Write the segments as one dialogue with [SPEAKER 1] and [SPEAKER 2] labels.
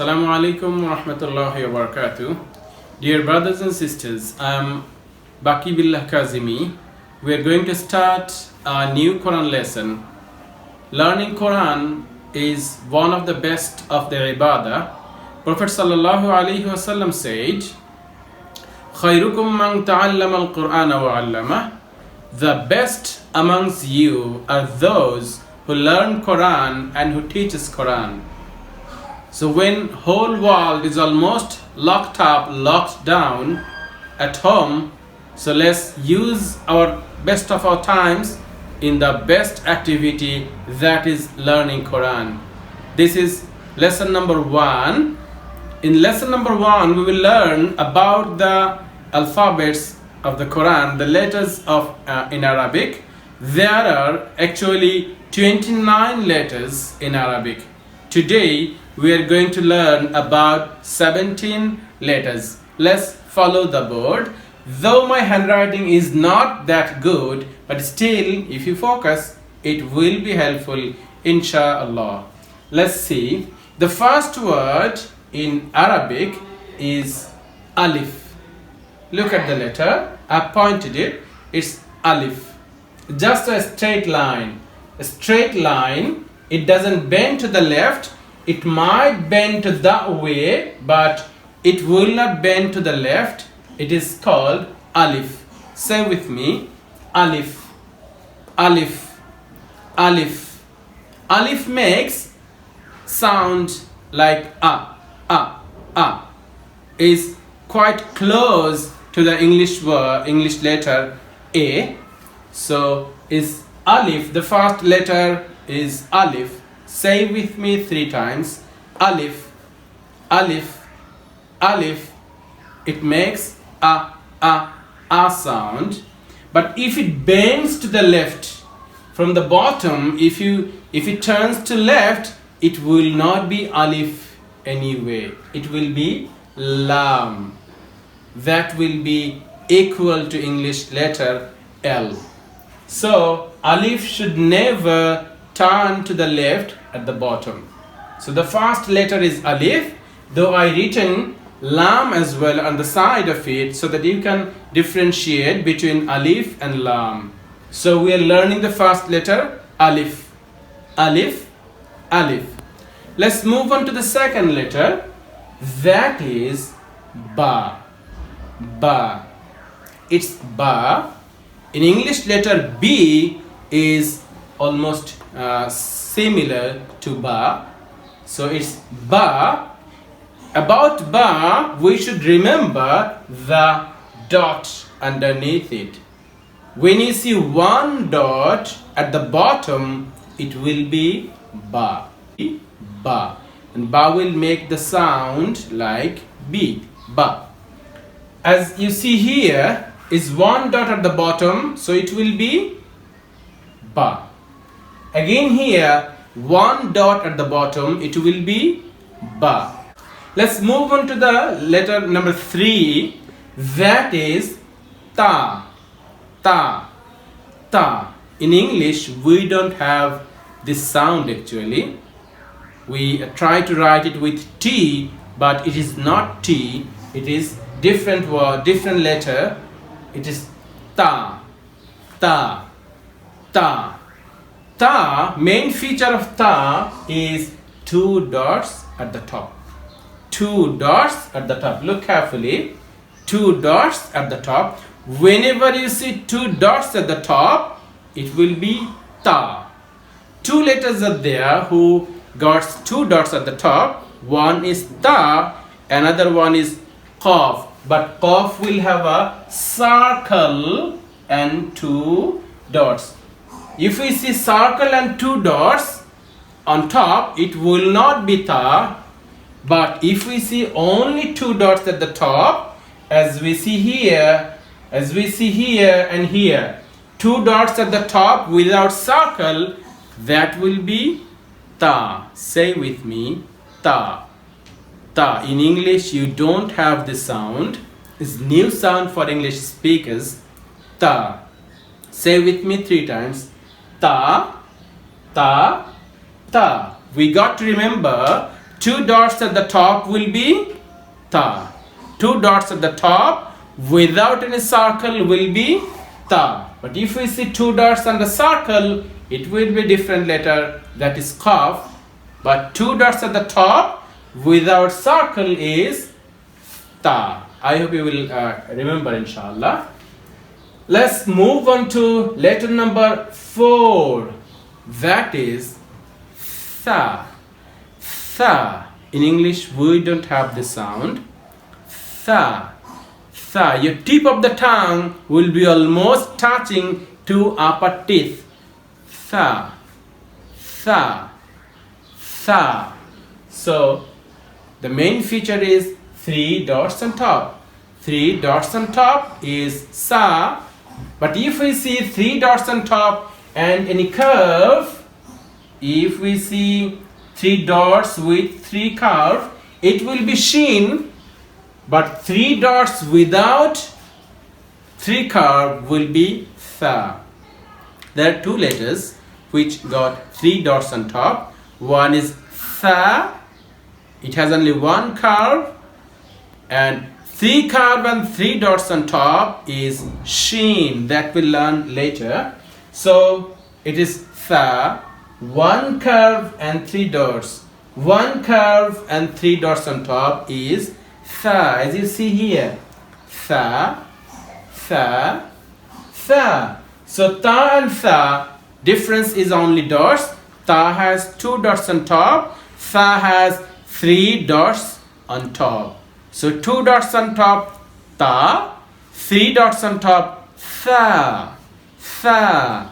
[SPEAKER 1] Assalamu alaikum wa rahmatullahi wa barakatuh. Dear brothers and sisters, I am Baki Billah Kazimi. We are going to start a new Quran lesson. Learning Quran is one of the best of the ibadah. Prophet sallallahu alaihi wasallam said, "Khayrukum man ta'allama al-Qur'ana wa 'allama." The best amongst you are those who learn Quran and who teaches Quran. So when whole world is almost locked up, locked down at home, so let's use our best of our times in the best activity, that is learning Quran. This is lesson number 1. In lesson number 1, we will learn about the alphabets of the Quran, the letters of in Arabic. There are actually 29 letters in Arabic. Today we are going to learn about 17 letters. Let's follow the board. Though my handwriting is not that good, but still if you focus it will be helpful, inshallah. Let's see. The first word in Arabic is alif. Look at the letter. I pointed it. It's alif. Just a straight line. A straight line. It doesn't bend to the left. It might bend to that way, but it will not bend to the left. It is called alif. Say with me. Alif. Alif. Alif. Alif makes sound like a. Is quite close to the English word, English letter A. So is alif. The first letter is alif. Say with me 3 times. Alif. Alif. Alif. It makes a sound. But if it bends to the left from the bottom, if it turns to left, it will not be alif anyway. It will be lam. That will be equal to English letter L. So alif should never turn to the left at the bottom. So the first letter is alif, though I written lam as well on the side of it so that you can differentiate between alif and lam. So we are learning the first letter alif. Alif. Alif. Let's move on to the second letter. That is ba. Ba. It's ba. In English, letter B is almost similar to ba. So it's ba. About ba, we should remember the dot underneath it. When you see one dot at the bottom, it will be ba. Ba. And ba will make the sound like B. Ba. As you see here, is one dot at the bottom, so it will be ba. Again here, one dot at the bottom, it will be ba. Let's move on to the letter number 3. That is ta. Ta. Ta. In English, we don't have this sound actually. We try to write it with T, but it is not T. It is different word, different letter. It is ta. Ta. Ta. Ta, main feature of ta is 2 dots at the top. 2 dots at the top. Look carefully. 2 dots at the top. Whenever you see 2 dots at the top, it will be ta. 2 letters are there who got 2 dots at the top. One is ta, another one is qaf. But qaf will have a circle and 2 dots. If we see circle and 2 dots on top, it will not be ta. But if we see only 2 dots at the top, as we see here and here, 2 dots at the top without circle, that will be ta. Say with me, ta. Ta. In English, you don't have this sound. It's new sound for English speakers. Ta. Say with me 3 times. Ta. Ta. Ta. We got to remember two dots at the top will be ta. Two dots at the top without any circle will be ta. But if we see two dots on the circle, it will be different letter, that is qaf. But two dots at the top without circle is ta. I hope you will remember, inshallah. Let's move on to letter number 4. That is tha. Tha. In English, we don't have the sound. Tha. Tha. Your tip of the tongue will be almost touching to upper teeth. Tha. Tha. Tha. So, the main feature is 3 dots on top. 3 dots on top is sa. But if we see 3 dots on top and any curve, if we see 3 dots with 3 curve, it will be shin. But 3 dots without 3 curve will be tha. There are 2 letters which got 3 dots on top. One is tha. It has only 1 curve, and 3 curve and 3 dots on top is shin, that we'll learn later. So it is tha, 1 curve and 3 dots. 1 curve and 3 dots on top is tha, as you see here. Tha, tha, tha. So ta and tha, difference is only dots. Ta has 2 dots on top, tha has 3 dots on top. So 2 dots on top, ta, 3 dots on top, tha, tha,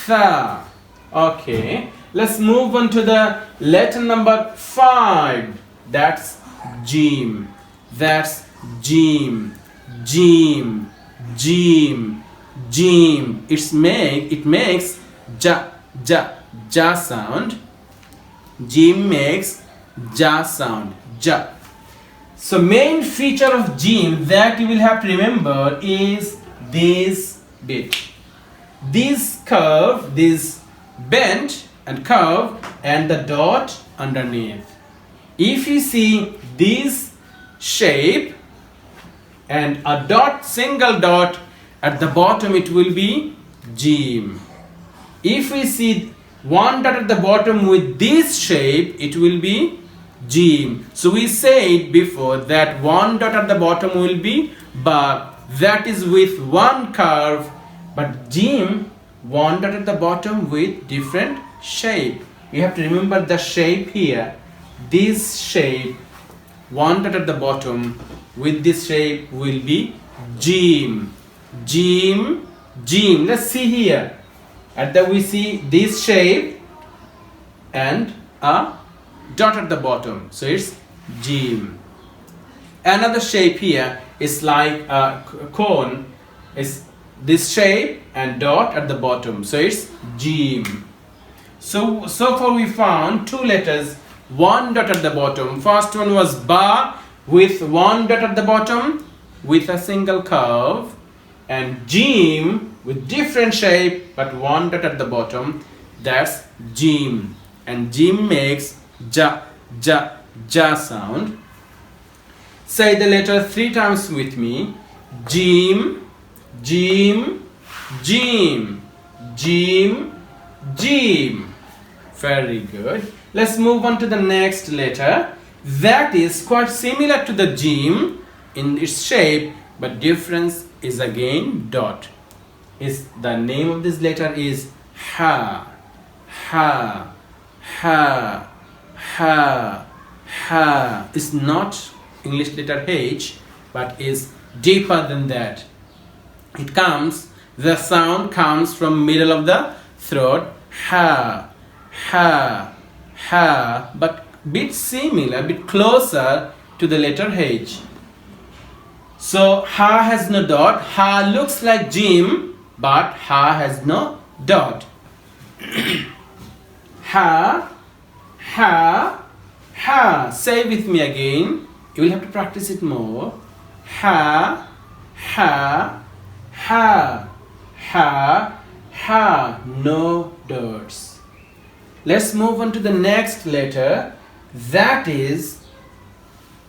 [SPEAKER 1] tha. Okay, let's move on to the letter number 5. That's jim. That's jim, jim, jim, jim. It makes ja sound. Jim makes ja sound, ja. So main feature of jim that you will have to remember is this bit. This curve, this bend and curve, and the dot underneath. If you see this shape and a dot, single dot at the bottom, it will be jim. If we see 1 dot at the bottom with this shape, it will be jim. So we said before that 1 dot at the bottom will be ba, that is with 1 curve, but jim, 1 dot at the bottom with different shape. You have to remember the shape here. This shape, 1 dot at the bottom with this shape will be jim, jim, jim. Let's see here. We see this shape and a dot at the bottom, so it's jim. Another shape here is like a cone, is this shape and dot at the bottom, so it's jim. So far we found 2 letters, 1 dot at the bottom. First one was ba with 1 dot at the bottom with a single curve, and jim with different shape but 1 dot at the bottom, that's jim. And jim makes ja, ja, ja sound. Say the letter 3 times with me. Jim, jim, jim, jim, jim. Very good. Let's move on to the next letter. That is quite similar to the jim in its shape, but difference is again dot. The name of this letter is ha, ha, ha, ha, ha. It's not English letter H, but is deeper than that. The sound comes from middle of the throat, ha, ha, ha, but bit similar, bit closer to the letter H. So ha has no dot. Ha looks like jim, but ha has no dot. Ha, ha, ha. Say with me again. You will have to practice it more. Ha, ha, ha, ha, ha. No dots. Let's move on to the next letter. That is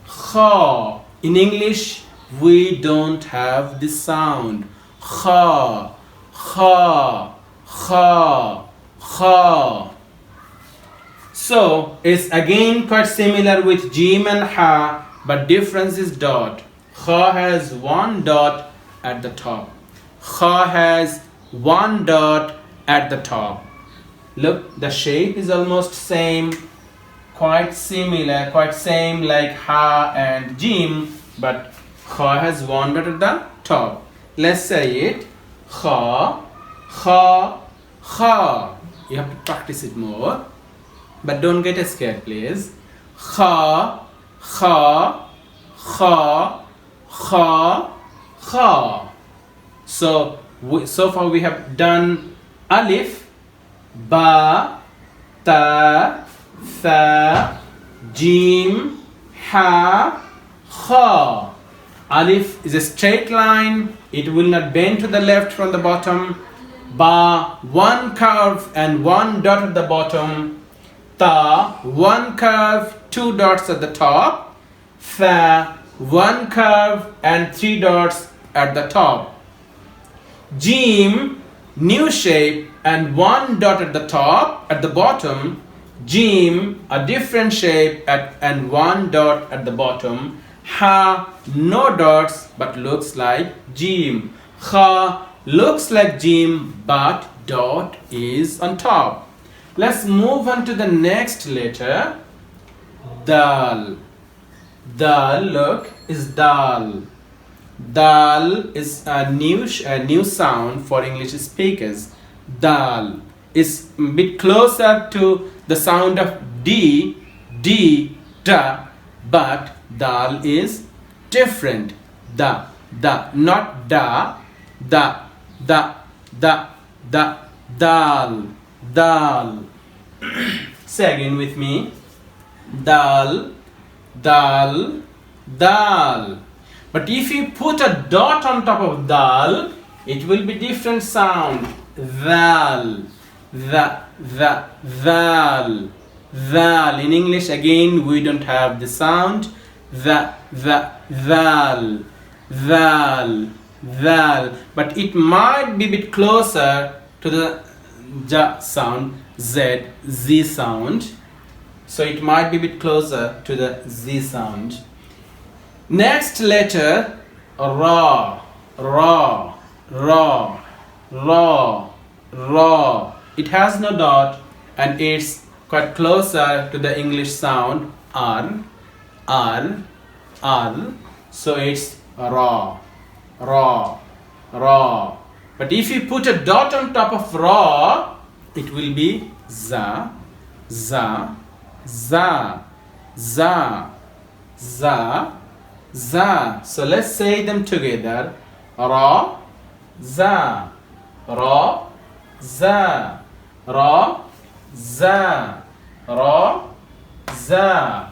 [SPEAKER 1] kha. In English, we don't have this sound. Kha, kha, kha, kha. So it's again quite similar with jim and ha, but difference is dot. Kha has one dot at the top. Kha has one dot at the top. Look, the shape is almost same, quite similar, quite same like ha and jim, but kha has one dot at the top. Let's say it. Kha, kha, kha. You have to practice it more, but don't get scared, please. Kha, kha, kha, kha, kha. So far we have done alif, ba, ta, tha, jim, ha, kha. Alif is a straight line. It will not bend to the left from the bottom. Ba, one curve and one dot at the bottom. Ta, one curve, two dots at the top. Tha, one curve and three dots at the top. Jim, new shape and one dot at the top, at the bottom. Jim, a different shape and one dot at the bottom. Ha, no dots but looks like jim. Kha looks like jim but dot is on top. Let's move on to the next letter. Dal. Dal, look, is dal. Dal is a new sound for English speakers. Dal is a bit closer to the sound of d, da, but dal is different. Da, not da, dal, dal. Say again with me. Dal, dal, dal. But if you put a dot on top of dal, it will be different sound. Val, val. In English, again, we don't have the sound. Val. But it might be a bit closer to the ja sound, z sound. So it might be a bit closer to the z sound. Next letter, ra. It has no dot and it's quite closer to the English sound r. So it's ra. But if you put a dot on top of ra, it will be za. So let's say them together. Ra, za, ra, za, ra, za, ra, za.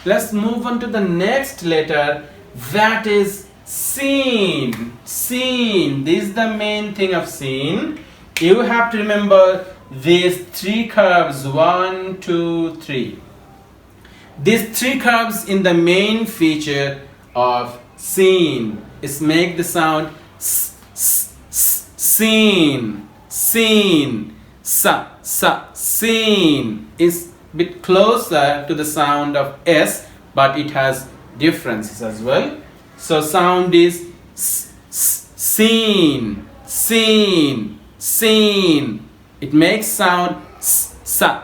[SPEAKER 1] Let's move on to the next letter, that is sin. This is the main thing of sin. You have to remember these three curves, 1, 2, 3. These three curves in the main feature of sin is make the sound sin. Sin is a bit closer to the sound of s, but it has differences as well. So sound is sin. It makes sound sa.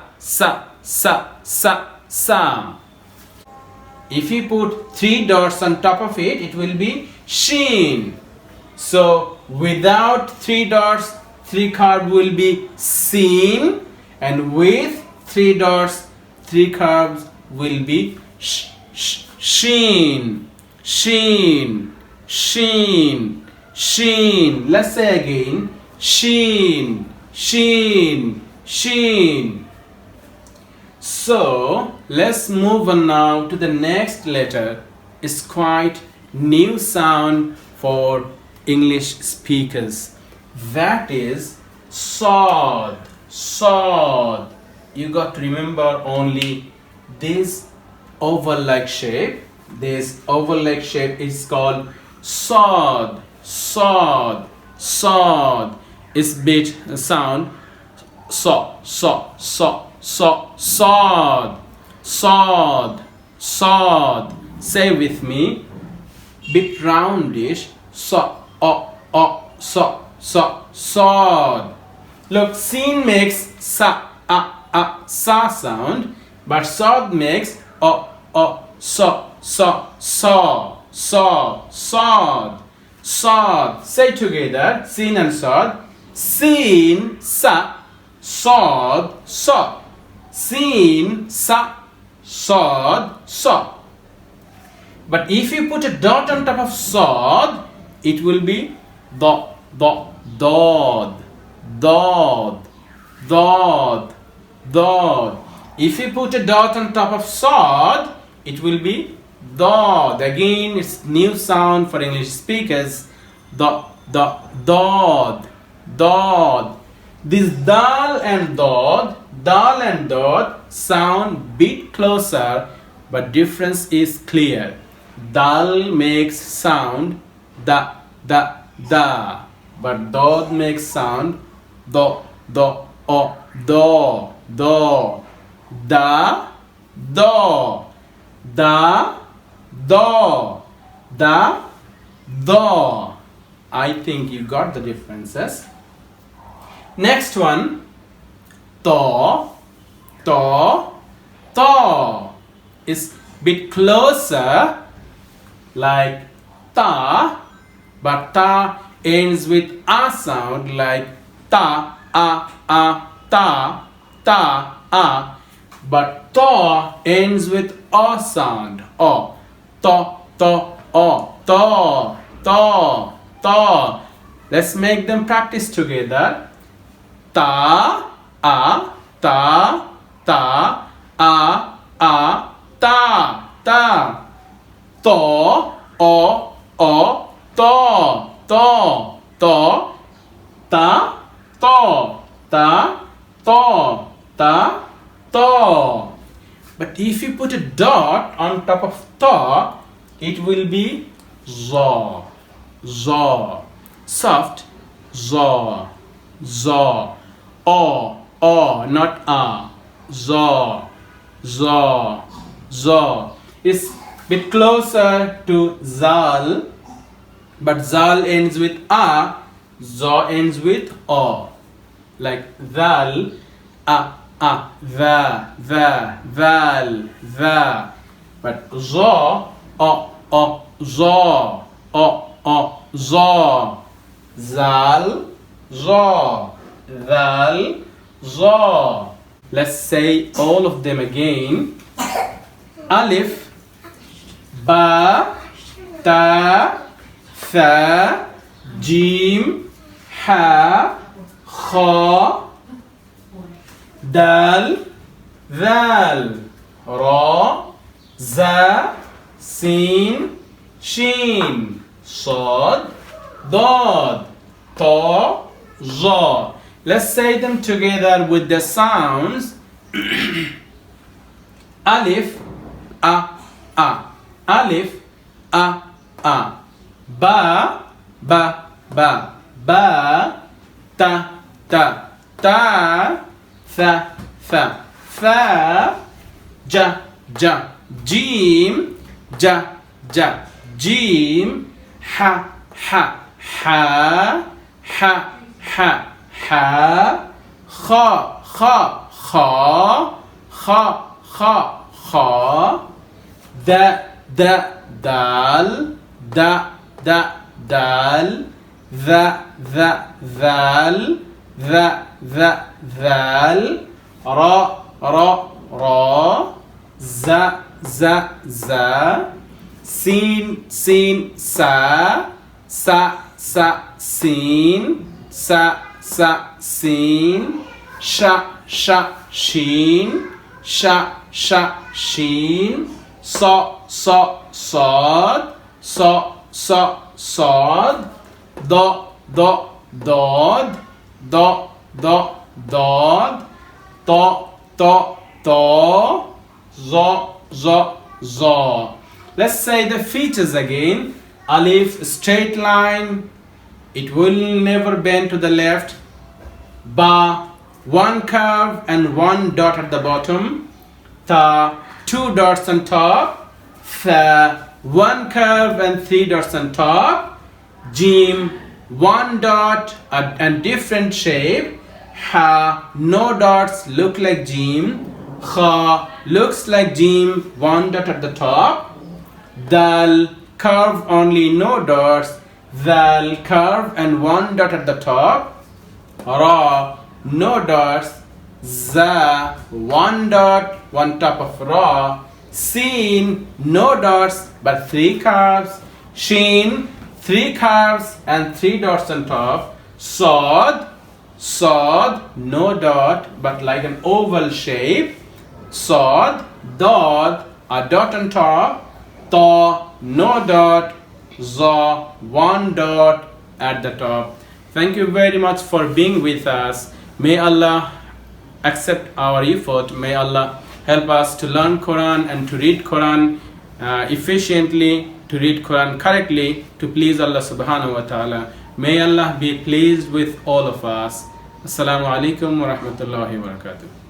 [SPEAKER 1] If you put three dots on top of it, it will be sheen. So without three dots, three curve will be seen, and with three dots, three curves will be sheen. Let's say again, sheen. So let's move on now to the next letter. It's quite new sound for English speakers. That is sod. You got to remember only this oval-like shape. This oval-like shape is called sod. Sod. Sod. It's bit sound. Sod. Sod. Sod. Say with me. Bit roundish. Sod. Sod. Look, sin makes sa sound, but sod makes sod. Say together, sin and sod. Sin sa sod. Sin sa sod. But if you put a dot on top of sod, it will be dod. If you put a dot on top of sod, it will be dod. Again, it's new sound for English speakers. Dod. This dal and dod sound bit closer, but difference is clear. Dal makes sound da, but dod makes sound do, da, do. I think you got the differences. Next one, to is bit closer, like ta, but ta ends with a sound, like ta, but to ends with a sound, to. Let's make them practice together. Ta, ta, to, to. But if you put a dot on top of to, it will be zo. Soft, zo. Not a. Zo. It's bit closer to zal, but zal ends with a, zo ends with o. Like zal, val. But zo, zo. Zal, zo. Val, zo. Let's say all of them again. Alif, ba, ta, tha, jim, ha, kha, dal, ذال را za sin shin صاد ضاد طا ظا. Let's say them together with the sounds. Alif a alif a ba ba ta tha fa ja jim jim ha kha dal ذال را za sin sa sin sha shin sod dod to Za, za, za. Let's say the features again. Alif, straight line. It will never bend to the left. Ba, one curve and one dot at the bottom. Ta, two dots on top. Tha, one curve and three dots on top. Jim, one dot and different shape. Ha, no dots, look like Jim. Kha, looks like Jim, one dot at the top. Dal, curve only, no dots. Dal, curve and one dot at the top. Ra, no dots. Za, one dot, one top of Ra. Sin, no dots but three curves. Shin, three curves and three dots on top. Sod, sod, no dot but like an oval shape. Sod, dod, a dot on top. Ta, no dot. Za, one dot at the top. Thank you very much for being with us. May Allah accept our effort. May Allah help us to learn Quran and to read Quran efficiently, to read Quran correctly, to please Allah subhanahu wa ta'ala. May Allah be pleased with all of us. Assalamu alaikum wa rahmatullahi wa barakatuh.